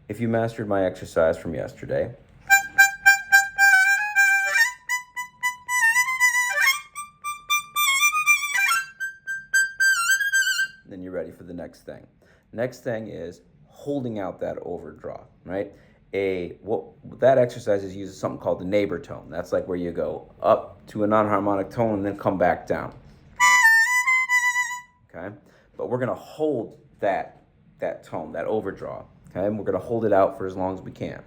if you mastered my exercise from yesterday, then you're ready for the next thing. Next thing is holding out that overdraw, right? What that exercise is uses something called the neighbor tone. That's like where you go up to a non-harmonic tone and then come back down. Okay? But we're gonna hold that tone, that overdraw. Okay, and we're gonna hold it out for as long as we can.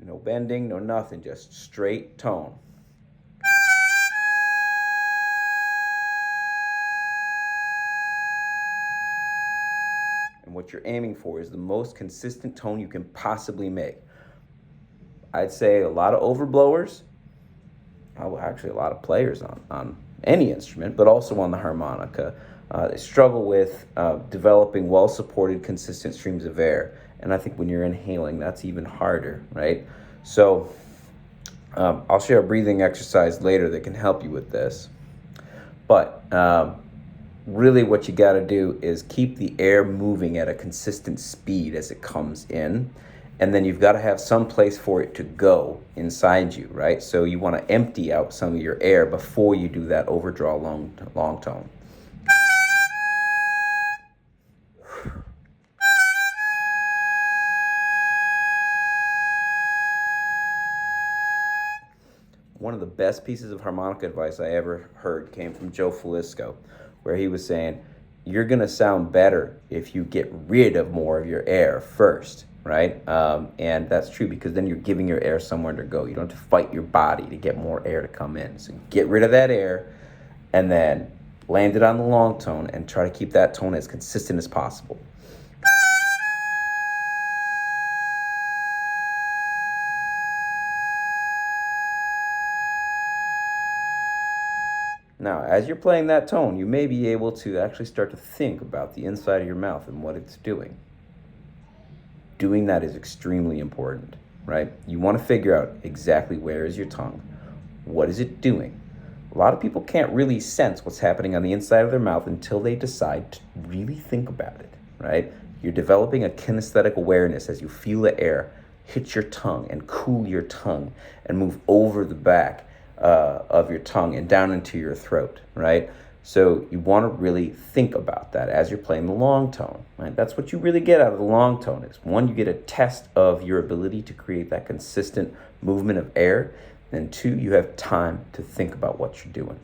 No bending, no nothing, just straight tone. And what you're aiming for is the most consistent tone you can possibly make. I'd say a lot of overblowers, actually a lot of players on any instrument, but also on the harmonica, they struggle with developing well-supported, consistent streams of air. And I think when you're inhaling, that's even harder, right? So I'll share a breathing exercise later that can help you with this. But really what you got to do is keep the air moving at a consistent speed as it comes in. And then you've got to have some place for it to go inside you, right? So you want to empty out some of your air before you do that overdraw long tone. One of the best pieces of harmonica advice I ever heard came from Joe Falisco, where he was saying, you're going to sound better if you get rid of more of your air first, right? And that's true because then you're giving your air somewhere to go. You don't have to fight your body to get more air to come in. So get rid of that air and then land it on the long tone and try to keep that tone as consistent as possible. Now, as you're playing that tone, you may be able to actually start to think about the inside of your mouth and what it's doing. Doing that is extremely important, right? You want to figure out exactly where is your tongue. What is it doing? A lot of people can't really sense what's happening on the inside of their mouth until they decide to really think about it, right? You're developing a kinesthetic awareness as you feel the air hit your tongue and cool your tongue and move over the back of your tongue and down into your throat, right? So you want to really think about that as you're playing the long tone, right? That's what you really get out of the long tone is, one, you get a test of your ability to create that consistent movement of air, and two, you have time to think about what you're doing.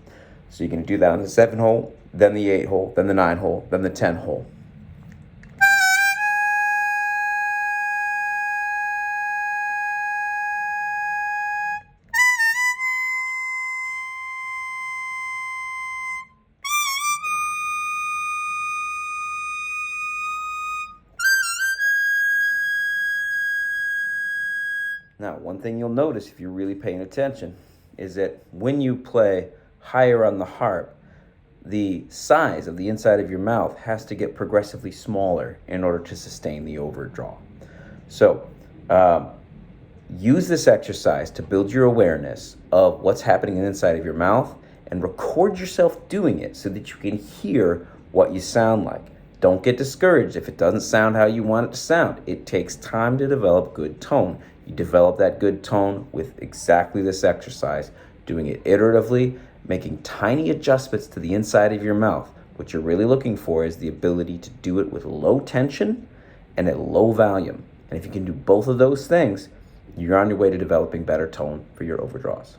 So you can do that on the 7 hole, then the 8 hole, then the 9 hole, then the 10 hole. Now, one thing you'll notice if you're really paying attention is that when you play higher on the harp, the size of the inside of your mouth has to get progressively smaller in order to sustain the overdraw. So, use this exercise to build your awareness of what's happening inside of your mouth and record yourself doing it so that you can hear what you sound like. Don't get discouraged if it doesn't sound how you want it to sound. It takes time to develop good tone. You develop that good tone with exactly this exercise, doing it iteratively, making tiny adjustments to the inside of your mouth. What you're really looking for is the ability to do it with low tension and at low volume. And if you can do both of those things, you're on your way to developing better tone for your overdraws.